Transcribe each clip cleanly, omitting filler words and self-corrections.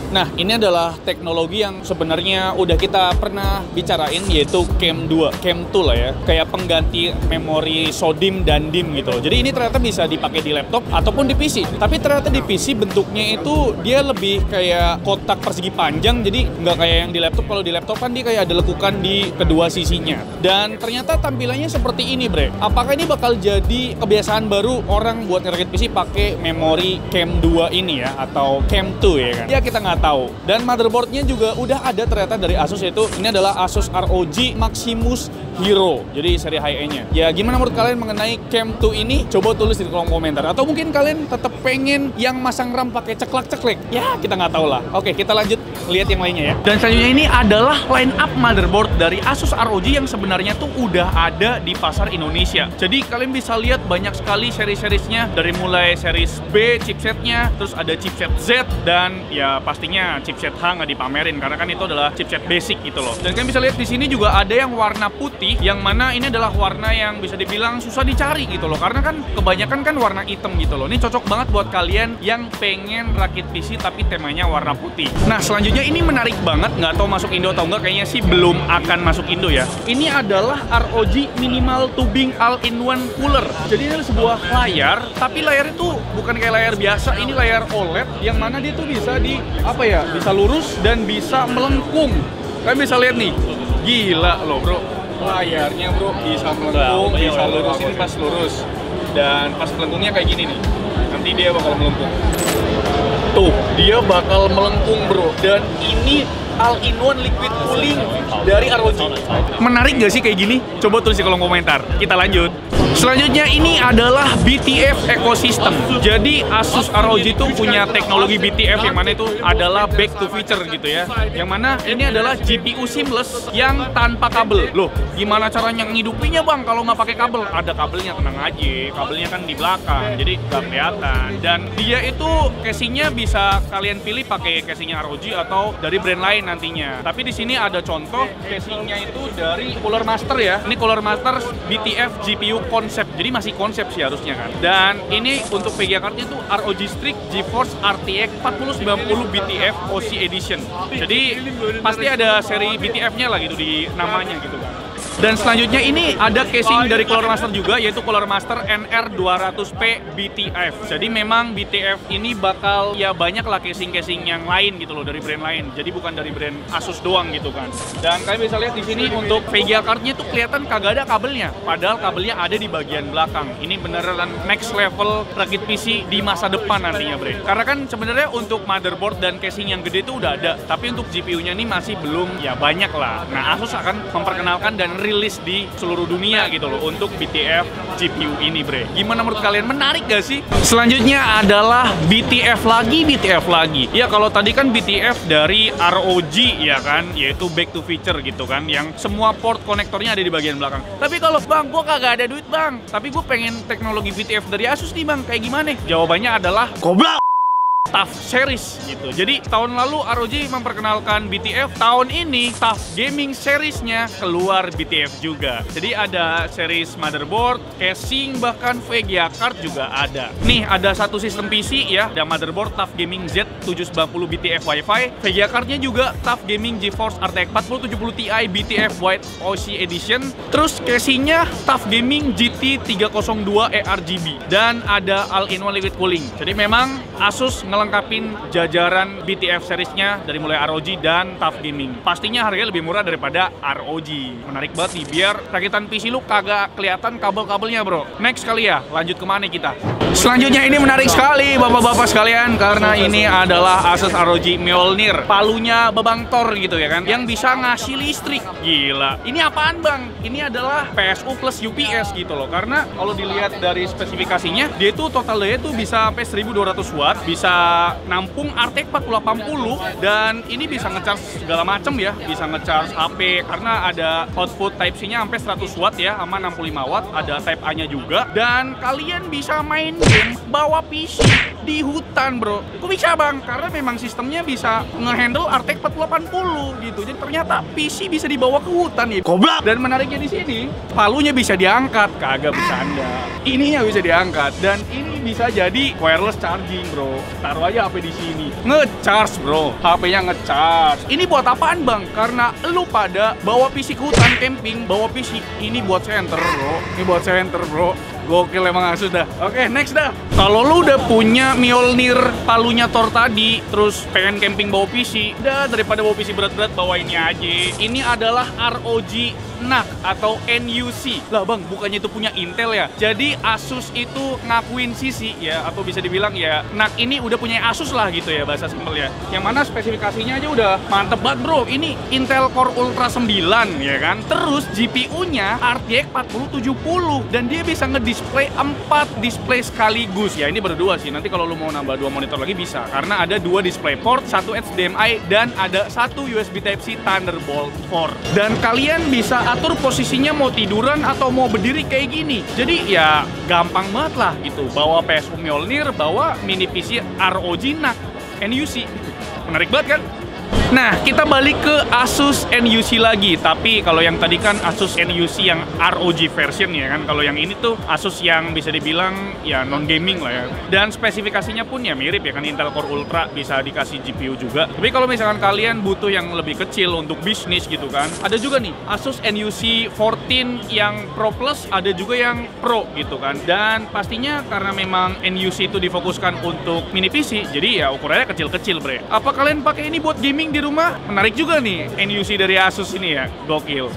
Nah, ini adalah teknologi yang sebenarnya udah kita pernah bicarain, yaitu CAM 2, CAM 2 lah ya. Kayak pengganti memori SODIMM dan DIMM gitu. Jadi ini ternyata bisa dipakai di laptop ataupun di PC. Tapi ternyata di PC bentuknya itu dia lebih kayak kotak persegi panjang, jadi nggak kayak yang di laptop. Kalau di laptop kan dia kayak ada lekukan di kedua sisinya. Dan ternyata tampilannya seperti ini, Bre. Apakah ini bakal jadi kebiasaan baru orang buat ngerakit PC pakai memori CAM 2 ini ya, atau CAM 2 ya kan? Ya kita nggak tahu. Dan motherboardnya juga udah ada ternyata dari Asus, yaitu ini adalah Asus ROG Maximus Hero, jadi seri high-end-nya. Ya gimana menurut kalian mengenai CAM 2 ini? Coba tulis di kolom komentar. Atau mungkin kalian tetap pengen yang masang RAM pakai ceklek-ceklek? Ya kita nggak tahu lah. Oke, kita lanjut lihat yang lainnya ya. Dan selanjutnya ini adalah line up motherboard dari Asus ROG yang sebenarnya tuh udah ada di pasar Indonesia. Jadi kalian bisa lihat banyak sekali seri-serisnya, dari mulai series B chipsetnya, terus ada chipset Z, dan ya pastinya chipset H nggak dipamerin karena kan itu adalah chipset basic gitu loh. Dan kalian bisa lihat di sini juga ada yang warna putih, yang mana ini adalah warna yang bisa dibilang susah dicari gitu loh, karena kan kebanyakan kan warna hitam gitu loh. Ini cocok banget buat kalian yang pengen rakit PC tapi temanya warna putih. Nah selanjutnya ini menarik banget, nggak tahu masuk Indo atau enggak, kayaknya sih belum akan masuk Indo ya. Ini adalah ROG Minimal Tubing All-in-One Cooler. Jadi ini sebuah layar, tapi layar itu bukan kayak layar biasa, ini layar OLED yang mana dia tuh bisa bisa lurus dan bisa melengkung. Kalian bisa lihat nih, gila loh bro, layarnya bro bisa melengkung, bisa lurus, ini pas lurus, dan pas melengkungnya kayak gini nih, nanti dia bakal melengkung. Tuh, dia bakal melengkung bro, dan ini all-in-one liquid cooling dari ROG. Menarik gak sih kayak gini? Coba tulis di kolom komentar. Kita lanjut. Selanjutnya ini adalah BTF Ecosystem. Jadi Asus ROG itu punya teknologi BTF yang mana itu adalah back to feature gitu ya. Yang mana ini adalah GPU seamless yang tanpa kabel. Loh, gimana caranya ngidupinnya bang kalau nggak pakai kabel? Ada kabelnya, tenang aja. Kabelnya kan di belakang, jadi nggak kelihatan. Dan dia itu casingnya bisa kalian pilih pakai casingnya ROG atau dari brand lain nantinya. Tapi di sini ada contoh casingnya itu dari Cooler Master ya. Ini Cooler Master BTF GPU konsep, jadi masih konsep sih harusnya kan. Dan ini untuk VGA cardnya itu ROG Strix GeForce RTX 4090 BTF OC Edition. Jadi pasti ada seri BTF-nya lah gitu di namanya gitu kan. Dan selanjutnya ini ada casing dari Cooler Master juga, yaitu Cooler Master NR200P BTF. Jadi memang BTF ini bakal ya banyak lah casing-casing yang lain gitu loh, dari brand lain. Jadi bukan dari brand Asus doang gitu kan. Dan kalian bisa lihat di sini untuk VGA cardnya tuh kelihatan kagak ada kabelnya, padahal kabelnya ada di bagian belakang. Ini beneran next level rakit PC di masa depan nantinya bre. Karena kan sebenarnya untuk motherboard dan casing yang gede itu udah ada, tapi untuk GPU-nya ini masih belum ya banyak lah. Nah Asus akan memperkenalkan dan rilis di seluruh dunia gitu loh untuk BTF GPU ini bre. Gimana menurut kalian? Menarik gak sih? Selanjutnya adalah BTF lagi. Ya kalau tadi kan BTF dari ROG ya kan, yaitu back to feature gitu kan, yang semua port konektornya ada di bagian belakang. Tapi kalau bang, gua kagak ada duit bang, tapi gue pengen teknologi BTF dari Asus nih bang, kayak gimana? Jawabannya adalah goblok. TUF series gitu. Jadi tahun lalu ROG memperkenalkan BTF, tahun ini TUF Gaming seriesnya keluar BTF juga. Jadi ada series motherboard, casing, bahkan VGA card juga ada. Nih ada satu sistem PC ya, ada motherboard TUF Gaming Z790 BTF Wi-Fi, VGA cardnya juga TUF Gaming GeForce RTX 4070 Ti BTF White OC Edition, terus casingnya TUF Gaming GT 302 eRGB, dan ada all-in-one liquid cooling. Jadi memang Asus ngelengkapin jajaran BTF seriesnya dari mulai ROG dan TUF Gaming. Pastinya harganya lebih murah daripada ROG. Menarik banget nih, biar rakitan PC lu kagak kelihatan kabel-kabelnya bro. Next kali ya, lanjut kemana kita? Selanjutnya ini menarik sekali bapak-bapak sekalian, karena ini adalah Asus ROG Mjolnir. Palunya Babang Thor gitu ya kan, yang bisa ngasih listrik. Gila, ini apaan bang? Ini adalah PSU plus UPS gitu loh. Karena kalau dilihat dari spesifikasinya, dia itu total daya tuh bisa sampai 1200 watt, bisa nampung RTX 4080, dan ini bisa ngecharge segala macem ya, bisa ngecharge HP karena ada output Type-C-nya sampai 100 watt ya, sama 65 watt, ada Type-A-nya juga. Dan kalian bisa main game bawa PC di hutan bro. Kok bisa bang? Karena memang sistemnya bisa ngehandle RTX 4080 gitu. Jadi ternyata PC bisa dibawa ke hutan ya. Goblok. Dan menariknya di sini, palunya bisa diangkat, kagak bercanda. Ininya bisa diangkat, dan ini bisa jadi wireless charging bro. taruh aja HP di sini. Ngecharge bro, HP-nya ngecharge. Ini buat apaan bang? Karena lu pada bawa PC ke hutan camping, bawa PC. Ini buat center bro, ini buat center bro. Gokil emang Asus dah. Oke, next dah. Kalau lu udah punya Mjolnir palunya Thor tadi, terus pengen camping bawa PC, dah daripada bawa PC berat-berat bawa ini aja. Ini adalah ROG NUC atau NUC. Lah bang, bukannya itu punya Intel ya? Jadi Asus itu ngakuin sisi ya, atau bisa dibilang ya, NUC ini udah punya Asus lah gitu ya, bahasa simpel ya. Yang mana spesifikasinya aja udah mantep banget bro. Ini Intel Core Ultra 9 ya kan. Terus GPU-nya RTX 4070 dan dia bisa ngedisplay 4 display sekaligus ya. Ini berdua sih. Nanti kalau lu mau nambah 2 monitor lagi bisa, karena ada 2 display port, 1 HDMI dan ada 1 USB Type-C Thunderbolt 4. Dan kalian bisa atur posisinya mau tiduran atau mau berdiri kayak gini. Jadi ya gampang banget lah gitu. Bawa PSU Mjolnir, bawa mini PC ROG NUC NUC. Menarik banget kan? Nah, kita balik ke Asus NUC lagi. Tapi kalau yang tadi kan Asus NUC yang ROG version ya kan. Kalau yang ini tuh Asus yang bisa dibilang ya non gaming lah ya. Dan spesifikasinya pun ya mirip ya kan, Intel Core Ultra, bisa dikasih GPU juga. Tapi kalau misalkan kalian butuh yang lebih kecil untuk bisnis gitu kan, ada juga nih Asus NUC 14 yang Pro Plus, ada juga yang Pro gitu kan. Dan pastinya karena memang NUC itu difokuskan untuk mini PC, jadi ya ukurannya kecil-kecil bre. Apa kalian pakai ini buat gaming di rumah? Menarik juga nih NUC dari Asus ini ya, gokil.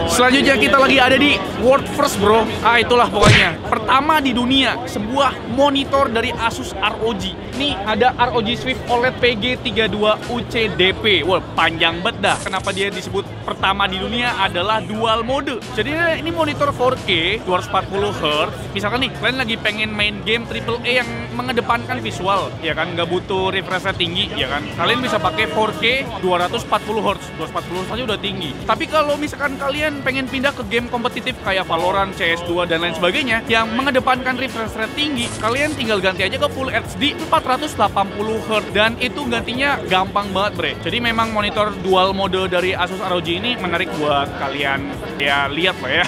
Selanjutnya kita lagi ada di World First bro. Itulah pokoknya pertama di dunia sebuah monitor dari Asus ROG. Ini ada ROG Swift OLED PG32 UCDP. Wah, panjang banget dah. Kenapa dia disebut pertama di dunia? Adalah dual mode. Jadi ini monitor 4K 240Hz. Misalkan nih kalian lagi pengen main game AAA yang mengedepankan visual ya kan, nggak butuh refresh rate tinggi ya kan, kalian bisa pakai 4K 240Hz. 240Hz aja udah tinggi. Tapi kalau misalkan kalian pengen pindah ke game kompetitif kayak Valorant, CS2 dan lain sebagainya yang mengedepankan refresh rate tinggi, kalian tinggal ganti aja ke Full HD 480Hz dan itu gantinya gampang banget bre. Jadi memang monitor dual mode dari Asus ROG ini menarik buat kalian ya lihat lah ya.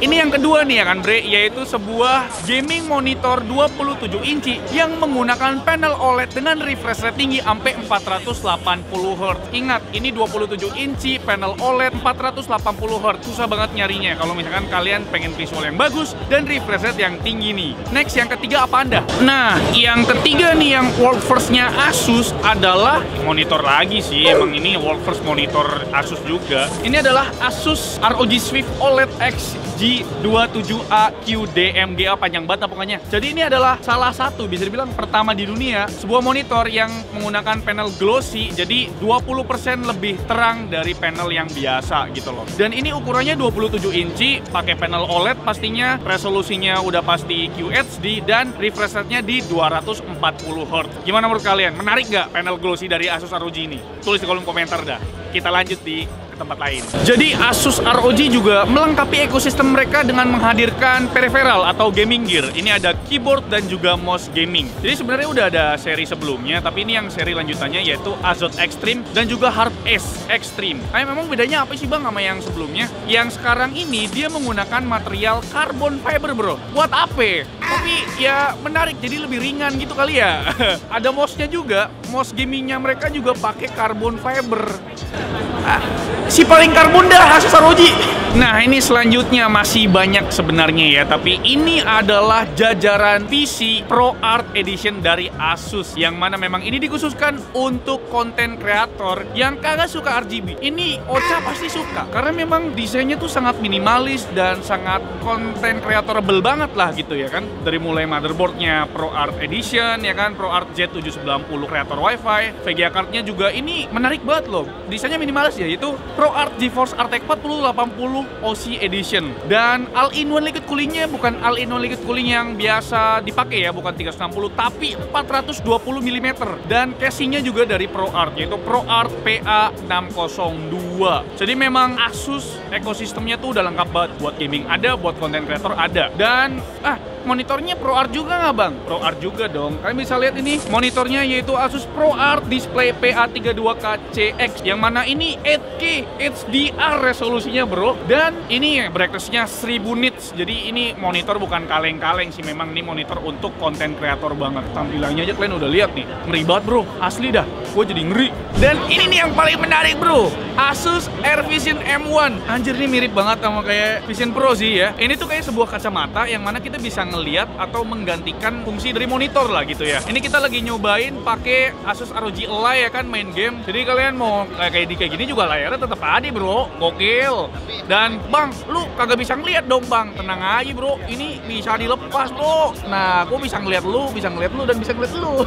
Ini yang kedua nih ya kan bre, yaitu sebuah gaming monitor 27 inci yang menggunakan panel OLED dengan refresh rate tinggi sampai 480Hz. Ingat, ini 27 inci panel OLED 480Hz. Susah banget nyarinya kalau misalkan kalian pengen visual yang bagus dan refresh rate yang tinggi nih. Next, yang ketiga apa Anda? Nah, yang ketiga nih yang world first-nya Asus adalah monitor lagi sih. Emang ini world first monitor Asus juga. Ini adalah Asus ROG Swift OLED X G27A QDMGA, panjang banget pokoknya. Jadi ini adalah salah satu bisa dibilang pertama di dunia sebuah monitor yang menggunakan panel glossy, jadi 20% lebih terang dari panel yang biasa gitu loh. Dan ini ukurannya 27 inci, pakai panel OLED pastinya, resolusinya udah pasti QHD dan refresh rate-nya di 240Hz. Gimana menurut kalian? Menarik nggak panel glossy dari Asus ROG ini? Tulis di kolom komentar dah. Kita lanjut di tempat lain. Jadi Asus ROG juga melengkapi ekosistem mereka dengan menghadirkan peripheral atau gaming gear. Ini ada keyboard dan juga mouse gaming. Jadi sebenarnya udah ada seri sebelumnya, tapi ini yang seri lanjutannya yaitu Azoth Extreme dan juga Harp S Extreme. Nah, memang bedanya apa sih bang sama yang sebelumnya? Yang sekarang ini dia menggunakan material carbon fiber bro. Buat apa? Tapi ya menarik, jadi lebih ringan gitu kali ya. Ada mouse-nya juga, mouse gamingnya mereka juga pakai carbon fiber. Si paling karbon dah Asus ROG. Nah, ini selanjutnya masih banyak sebenarnya ya, tapi ini adalah jajaran PC Pro Art Edition dari Asus, yang mana memang ini dikhususkan untuk konten kreator yang kagak suka RGB. Ini Ocha pasti suka karena memang desainnya tuh sangat minimalis dan sangat konten kreatorable banget lah gitu ya kan. Dari mulai motherboardnya Pro Art Edition ya kan, Pro Art Z790 Creator Wi-Fi, VGA cardnya juga ini menarik banget loh. Desainnya minimalis ya, itu Pro Art GeForce RTX 4080 OC Edition. Dan all-in-one liquid coolingnya bukan all-in-one liquid cooling yang biasa dipakai ya, bukan 360 tapi 420 mm. Dan casingnya juga dari Pro Art, yaitu Pro Art PA602 2. Jadi memang Asus ekosistemnya tuh udah lengkap banget. Buat gaming ada, buat content creator ada. Dan monitornya ProArt juga nggak bang? ProArt juga dong. Kalian bisa lihat ini monitornya yaitu Asus ProArt Display PA32KCX yang mana ini 8K HDR resolusinya bro. Dan ini brightness-nya 1000 nits. Jadi ini monitor bukan kaleng-kaleng sih, memang ini monitor untuk konten kreator banget. Tampilannya aja kalian udah lihat nih, ngeri banget bro, asli dah. Gue jadi ngeri. Dan ini nih yang paling menarik bro, Asus Air Vision M1. Anjir, ini mirip banget sama kayak Vision Pro sih ya. Ini tuh kayak sebuah kacamata yang mana kita bisa ngelihat atau menggantikan fungsi dari monitor lah gitu ya. Ini kita lagi nyobain pakai Asus ROG Ally ya kan, main game. Jadi kalian mau kayak gini juga layarnya tetap ada bro, gokil. Dan bang, lu kagak bisa ngeliat dong bang, tenang aja bro, ini bisa dilepas bro. Nah, aku bisa ngeliat lu, dan bisa ngeliat lu.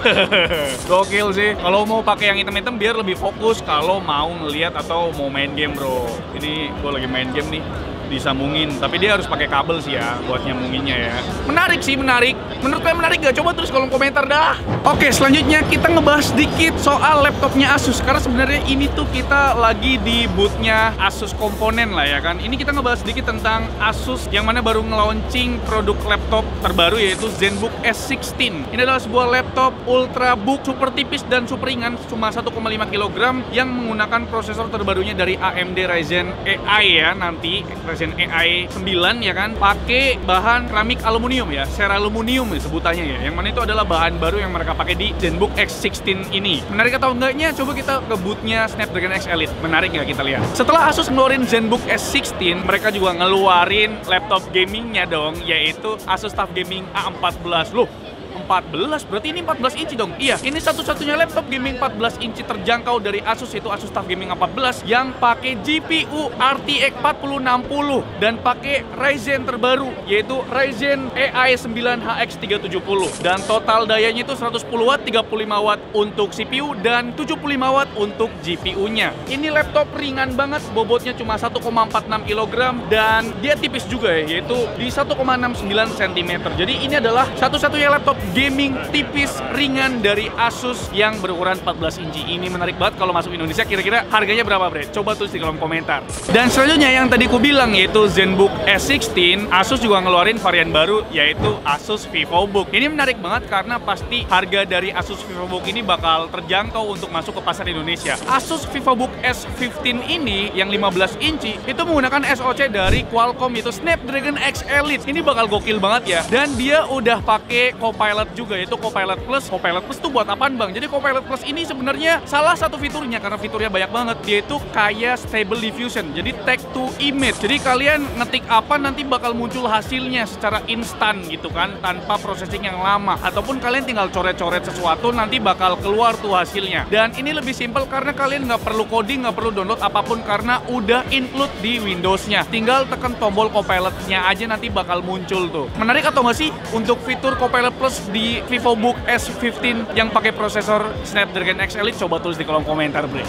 Gokil sih. Kalau mau pakai yang hitam-hitam biar lebih fokus kalau mau ngeliat atau mau main game bro. Ini gue lagi main game nih, disambungin, tapi dia harus pakai kabel sih ya buat nyambunginnya ya. Menarik sih, menarik. Menurut kalian menarik gak? Coba tulis kolom komentar dah. Oke, selanjutnya kita ngebahas sedikit soal laptopnya Asus, karena sebenarnya ini tuh kita lagi di boothnya Asus komponen lah ya kan. Ini kita ngebahas sedikit tentang Asus yang mana baru nge-launching produk laptop terbaru yaitu ZenBook S16. Ini adalah sebuah laptop ultrabook super tipis dan super ringan, cuma 1,5 kg yang menggunakan prosesor terbarunya dari AMD Ryzen AI ya nanti. Ryzen AI 9 ya kan, pakai bahan keramik aluminium ya, seraluminium sebutannya ya, yang mana itu adalah bahan baru yang mereka pakai di ZenBook X16 ini. Menarik atau enggaknya? Coba kita ke boothnya Snapdragon X Elite. Menarik nggak kita lihat? Setelah Asus ngeluarin ZenBook S16, mereka juga ngeluarin laptop gamingnya dong, yaitu Asus TUF Gaming A14. Loh, 14, berarti ini 14 inci dong. Iya, ini satu-satunya laptop gaming 14 inci terjangkau dari Asus, yaitu Asus TUF Gaming A14 yang pakai GPU RTX 4060 dan pakai Ryzen terbaru yaitu Ryzen AI 9 HX 370. Dan total dayanya itu 110 Watt, 35 Watt untuk CPU dan 75 Watt untuk GPU-nya. Ini laptop ringan banget, bobotnya cuma 1,46 kg dan dia tipis juga ya, yaitu di 1,69 cm. Jadi ini adalah satu-satunya laptop gaming tipis ringan dari Asus yang berukuran 14 inci. Ini menarik banget kalau masuk Indonesia. Kira-kira harganya berapa bre? Coba tulis di kolom komentar. Dan selanjutnya yang tadi ku bilang yaitu ZenBook S16, Asus juga ngeluarin varian baru yaitu Asus VivoBook. Ini menarik banget karena pasti harga dari Asus VivoBook ini bakal terjangkau untuk masuk ke pasar Indonesia. Asus VivoBook S15 ini yang 15 inci itu menggunakan SoC dari Qualcomm yaitu Snapdragon X Elite. Ini bakal gokil banget ya. Dan dia udah pakai Copilot juga yaitu Copilot Plus. Copilot Plus tuh buat apaan bang? Jadi Copilot Plus ini sebenarnya salah satu fiturnya, karena fiturnya banyak banget, dia itu kayak Stable Diffusion, jadi text to image. Jadi kalian ngetik apa nanti bakal muncul hasilnya secara instan gitu kan, tanpa processing yang lama. Ataupun kalian tinggal coret-coret sesuatu nanti bakal keluar tuh hasilnya. Dan ini lebih simple karena kalian nggak perlu coding, nggak perlu download apapun karena udah include di Windows-nya. Tinggal tekan tombol Copilot-nya aja nanti bakal muncul tuh. Menarik atau nggak sih untuk fitur Copilot Plus di VivoBook S15 yang pakai prosesor Snapdragon X Elite? Coba tulis di kolom komentar, bre.